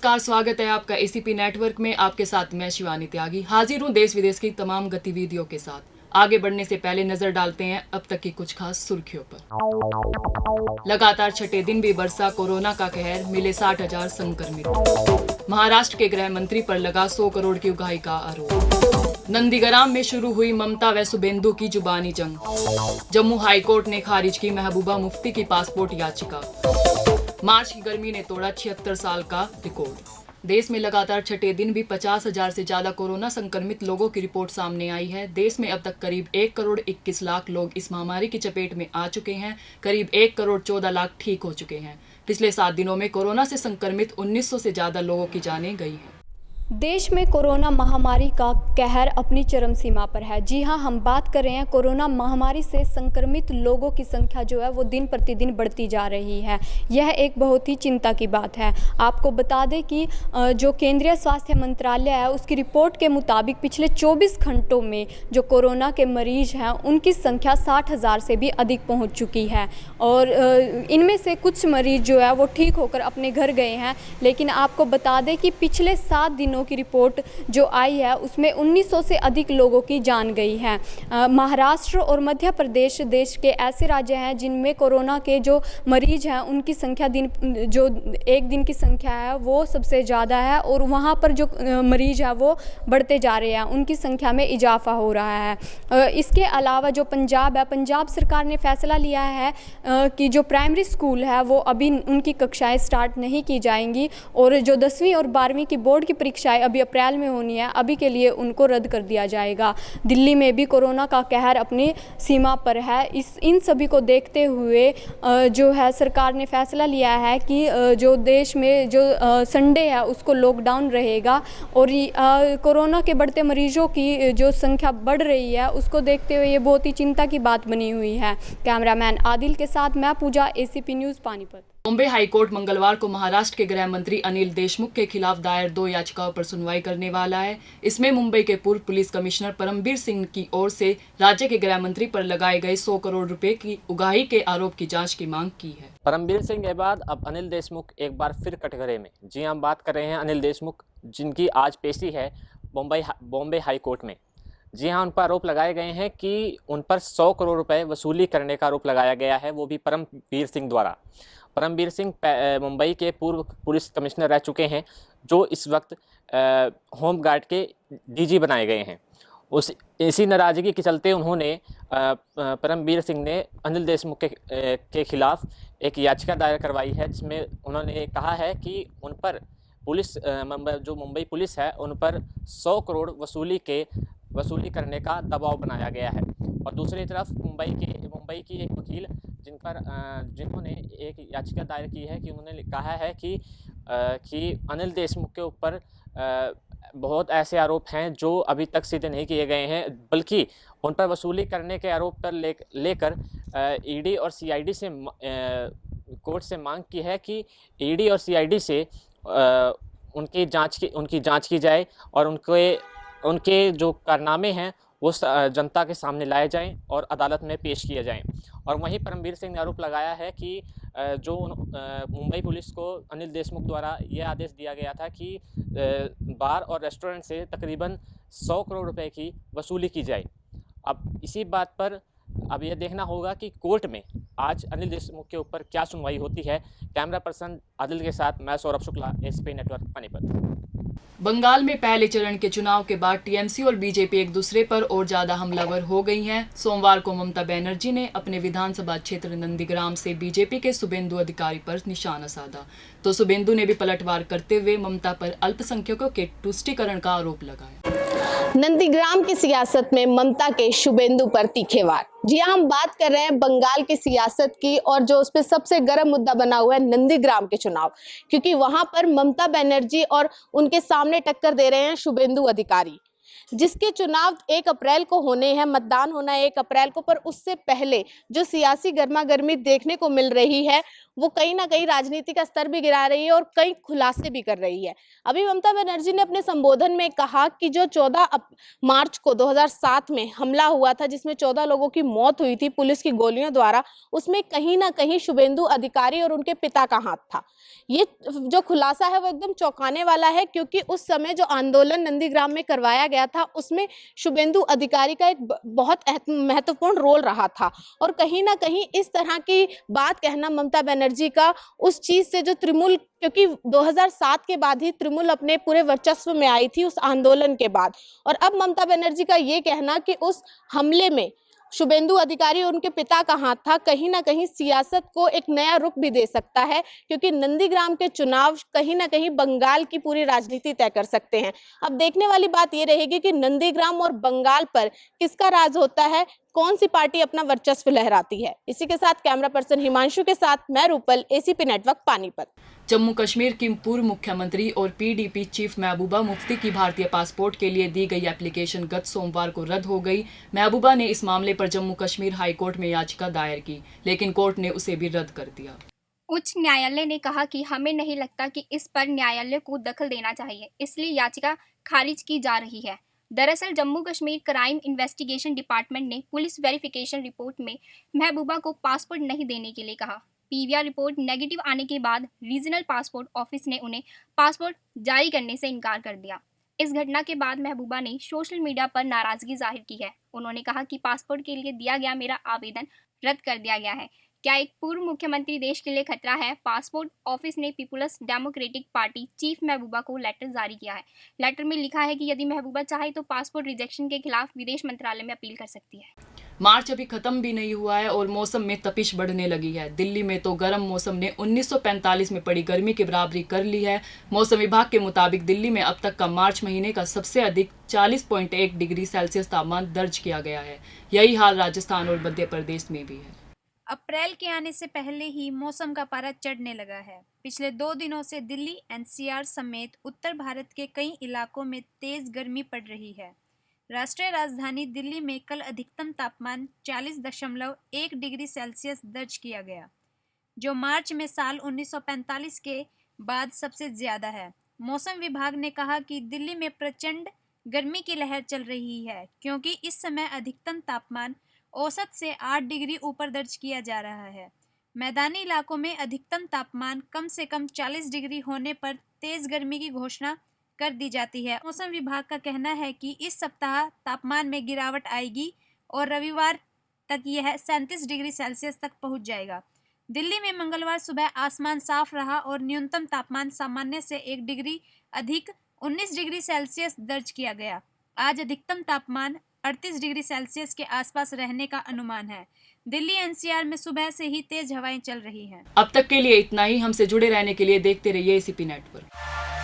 नमस्कार, स्वागत है आपका एसीपी नेटवर्क में। आपके साथ मैं शिवानी त्यागी हाजिर हूँ देश विदेश की तमाम गतिविधियों के साथ। आगे बढ़ने से पहले नजर डालते हैं अब तक की कुछ खास सुर्खियों पर। लगातार छठे दिन भी बरसा कोरोना का कहर, मिले 60,000 संक्रमित। महाराष्ट्र के गृह मंत्री पर लगा 100 करोड़ की उगाही का आरोप। नंदीग्राम में शुरू हुई ममता व शुभेंदु की जुबानी जंग। जम्मू हाईकोर्ट ने खारिज की महबूबा मुफ्ती की पासपोर्ट याचिका। मार्च की गर्मी ने तोड़ा 76 साल का रिकॉर्ड। देश में लगातार छठे दिन भी 50,000 से ज्यादा कोरोना संक्रमित लोगों की रिपोर्ट सामने आई है। देश में अब तक करीब 1 करोड़ 21 लाख लोग इस महामारी की चपेट में आ चुके हैं। करीब 1 करोड़ 14 लाख ठीक हो चुके हैं। पिछले 7 दिनों में कोरोना से संक्रमित 1900 से ज्यादा लोगों की जानें गई हैं। देश में कोरोना महामारी का कहर अपनी चरम सीमा पर है। जी हां, हम बात कर रहे हैं कोरोना महामारी से संक्रमित लोगों की संख्या जो है वो दिन प्रतिदिन बढ़ती जा रही है। यह एक बहुत ही चिंता की बात है। आपको बता दें कि जो केंद्रीय स्वास्थ्य मंत्रालय है उसकी रिपोर्ट के मुताबिक पिछले 24 घंटों में जो कोरोना के मरीज हैं उनकी संख्या 60,000 से भी अधिक पहुँच चुकी है और इनमें से कुछ मरीज जो है वो ठीक होकर अपने घर गए हैं। लेकिन आपको बता दें कि पिछले 7 दिनों की रिपोर्ट जो आई है उसमें 1900 से अधिक लोगों की जान गई है। महाराष्ट्र और मध्य प्रदेश देश के ऐसे राज्य हैं जिनमें कोरोना के जो मरीज हैं उनकी संख्या जो एक दिन की संख्या है वो सबसे ज़्यादा है और वहाँ पर जो मरीज है वो बढ़ते जा रहे हैं, उनकी संख्या में इजाफा हो रहा है। इसके अलावा जो पंजाब है, पंजाब सरकार ने फैसला लिया है कि जो प्राइमरी स्कूल है वो अभी उनकी कक्षाएँ स्टार्ट नहीं की जाएंगी और जो 10वीं और 12वीं की बोर्ड की परीक्षाएं अभी अप्रैल में होनी है, अभी के लिए उनको रद्द कर दिया जाएगा। दिल्ली में भी कोरोना का कहर अपनी सीमा पर है। इन सभी को देखते हुए जो है सरकार ने फैसला लिया है कि जो देश में जो संडे है उसको लॉकडाउन रहेगा और कोरोना के बढ़ते मरीजों की जो संख्या बढ़ रही है उसको देखते हुए ये बहुत ही चिंता की बात बनी हुई है। कैमरामैन आदिल के साथ मैं Pooja, ACP news Panipat. Bombay high court मंगलवार को महाराष्ट्र के गृह मंत्री अनिल देशमुख के खिलाफ दायर 2 याचिकाओं पर सुनवाई करने वाला है। इसमें मुंबई के पूर्व पुलिस कमिश्नर परमबीर सिंह की ओर से राज्य के गृह मंत्री पर लगाए गए 100 करोड़ रुपए की उगाही के आरोप की जांच की मांग की है। परमबीर सिंह के बाद अब अनिल देशमुख एक बार फिर कटघरे में। जी हम बात कर रहे हैं अनिल देशमुख, जिनकी आज पेशी है बॉम्बे हाईकोर्ट में। जी हाँ, उन पर आरोप लगाए गए हैं कि उन पर 100 करोड़ रुपए वसूली करने का आरोप लगाया गया है, वो भी परमबीर सिंह द्वारा। परमबीर सिंह मुंबई के पूर्व पुलिस कमिश्नर रह चुके हैं, जो इस वक्त होम गार्ड के डीजी बनाए गए हैं। इसी नाराज़गी के चलते उन्होंने परमबीर सिंह ने अनिल देशमुख के खिलाफ एक याचिका दायर करवाई है, जिसमें उन्होंने कहा है कि उन पर जो मुंबई पुलिस है उन पर 100 करोड़ वसूली करने का दबाव बनाया गया है। और दूसरी तरफ मुंबई की एक वकील जिन्होंने एक याचिका दायर की है कि उन्होंने कहा है कि अनिल देशमुख के ऊपर बहुत ऐसे आरोप हैं जो अभी तक सिद्ध नहीं किए गए हैं, बल्कि उन पर वसूली करने के आरोप पर लेकर ईडी और सीआईडी से कोर्ट से मांग की है कि ईडी और सीआईडी से उनकी जांच की जाए और उनके जो कारनामे हैं वो जनता के सामने लाए जाएं और अदालत में पेश किए जाएं। और वहीं परमबीर सिंह ने आरोप लगाया है कि जो मुंबई पुलिस को अनिल देशमुख द्वारा यह आदेश दिया गया था कि बार और रेस्टोरेंट से तकरीबन 100 करोड़ रुपए की वसूली की जाए। अब इसी बात पर अब यह देखना होगा कि कोर्ट में आज अनिल देशमुख के ऊपर क्या सुनवाई होती है। कैमरा पर्सन आदिल के साथ मैं सौरभ शुक्ला, एसीपी नेटवर्क पानीपत। बंगाल में पहले चरण के चुनाव के बाद टीएमसी और बीजेपी एक दूसरे पर और ज्यादा हमलावर हो गई हैं। सोमवार को ममता बनर्जी ने अपने विधानसभा क्षेत्र नंदीग्राम से बीजेपी के शुभेंदु अधिकारी पर निशाना साधा, तो शुभेंदु ने भी पलटवार करते हुए ममता पर अल्पसंख्यकों के तुष्टीकरण का आरोप लगाया। नंदीग्राम की सियासत में ममता के शुभेंदु पर तीखे वार। जी हम बात कर रहे हैं बंगाल की सियासत की और जो उस पर सबसे गर्म मुद्दा बना हुआ है नंदीग्राम के चुनाव, क्योंकि वहां पर ममता बनर्जी और उनके सामने टक्कर दे रहे हैं शुभेंदु अधिकारी, जिसके चुनाव 1 अप्रैल को होने हैं। मतदान होना है 1 अप्रैल को, पर उससे पहले जो सियासी गर्मागर्मी देखने को मिल रही है वो कहीं ना कहीं राजनीति का स्तर भी गिरा रही है और कई खुलासे भी कर रही है। अभी ममता बनर्जी ने अपने संबोधन में कहा कि जो 14 मार्च को 2007 में हमला हुआ था, जिसमें 14 लोगों की मौत हुई थी पुलिस की गोलियों द्वारा, उसमें कहीं ना कहीं शुभेंदु अधिकारी और उनके पिता का हाथ था। ये जो खुलासा है वो एकदम चौंकाने वाला है, क्योंकि उस समय जो आंदोलन नंदीग्राम में करवाया गया था उसमें शुभेंदु अधिकारी का एक बहुत महत्वपूर्ण रोल रहा था। और कहीं ना कहीं इस तरह की बात कहना ममता बनर्जी का उस चीज से जो तृणमूल, क्योंकि 2007 के बाद ही तृणमूल अपने पूरे वर्चस्व में आई थी उस आंदोलन के बाद, और अब ममता बनर्जी का ये कहना कि उस हमले में शुभेंदु अधिकारी और उनके पिता का हाथ था, कहीं ना कहीं सियासत को एक नया रुख भी दे सकता है, क्योंकि नंदीग्राम के चुनाव कहीं ना कहीं बंगाल की पूरी राजनीति तय कर सकते हैं। अब देखने वाली बात ये रहेगी कि नंदीग्राम और बंगाल पर किसका राज होता है, कौन सी पार्टी अपना वर्चस्व लहराती है। इसी के साथ कैमरा पर्सन हिमांशु के साथ मैं रूपल, एसीपी नेटवर्क पानीपत। जम्मू कश्मीर की पूर्व मुख्यमंत्री और पीडीपी चीफ महबूबा मुफ्ती की भारतीय पासपोर्ट के लिए दी गई एप्लीकेशन गत सोमवार को रद्द हो गई। महबूबा ने इस मामले पर जम्मू कश्मीर हाई कोर्ट में याचिका दायर की, लेकिन कोर्ट ने उसे भी रद्द कर दिया। उच्च न्यायालय ने कहा कि हमें नहीं लगता कि इस पर न्यायालय को दखल देना चाहिए, इसलिए याचिका खारिज की जा रही है। दरअसल Jammu Kashmir crime investigation department ने पुलिस वेरिफिकेशन रिपोर्ट में महबूबा को पासपोर्ट नहीं देने के लिए कहा। पीवीआर रिपोर्ट नेगेटिव आने के बाद रीजनल पासपोर्ट ऑफिस ने उन्हें पासपोर्ट जारी करने से इनकार कर दिया। इस घटना के बाद महबूबा ने सोशल मीडिया पर नाराजगी जाहिर की है। उन्होंने कहा कि पासपोर्ट के लिए दिया गया मेरा आवेदन रद्द कर दिया गया है। क्या एक पूर्व मुख्यमंत्री देश के लिए खतरा है? पासपोर्ट ऑफिस ने पीपुल्स डेमोक्रेटिक पार्टी चीफ महबूबा को लेटर जारी किया है। लेटर में लिखा है कि यदि महबूबा चाहे तो पासपोर्ट रिजेक्शन के खिलाफ विदेश मंत्रालय में अपील कर सकती है। मार्च अभी खत्म भी नहीं हुआ है और मौसम में तपिश बढ़ने लगी है। दिल्ली में तो गर्म मौसम ने 1945 में पड़ी गर्मी की बराबरी कर ली है। मौसम विभाग के मुताबिक दिल्ली में अब तक का मार्च महीने का सबसे अधिक 40.1 डिग्री सेल्सियस तापमान दर्ज किया गया है। यही हाल राजस्थान और मध्य प्रदेश में भी है। अप्रैल के आने से पहले ही मौसम का पारा चढ़ने लगा है। पिछले 2 दिनों से दिल्ली एनसीआर समेत उत्तर भारत के कई इलाकों में तेज गर्मी पड़ रही है। राष्ट्रीय राजधानी दिल्ली में कल अधिकतम तापमान 40.1 डिग्री सेल्सियस दर्ज किया गया, जो मार्च में साल 1945 के बाद सबसे ज़्यादा है। मौसम विभाग ने कहा कि दिल्ली में प्रचंड गर्मी की लहर चल रही है, क्योंकि इस समय अधिकतम तापमान औसत से 8 डिग्री ऊपर दर्ज किया जा रहा है। मैदानी इलाकों में अधिकतम तापमान कम से कम 40 डिग्री होने पर तेज गर्मी की घोषणा कर दी जाती है। मौसम विभाग का कहना है कि इस सप्ताह तापमान में गिरावट आएगी और रविवार तक यह 37 डिग्री सेल्सियस तक पहुंच जाएगा। दिल्ली में मंगलवार सुबह आसमान साफ रहा और न्यूनतम तापमान सामान्य से 1 डिग्री अधिक 19 डिग्री सेल्सियस दर्ज किया गया। आज अधिकतम तापमान 38 डिग्री सेल्सियस के आसपास रहने का अनुमान है। दिल्ली एनसीआर में सुबह से ही तेज हवाएं चल रही हैं। अब तक के लिए इतना ही। हमसे जुड़े रहने के लिए देखते रहिए एसीपी नेटवर्क।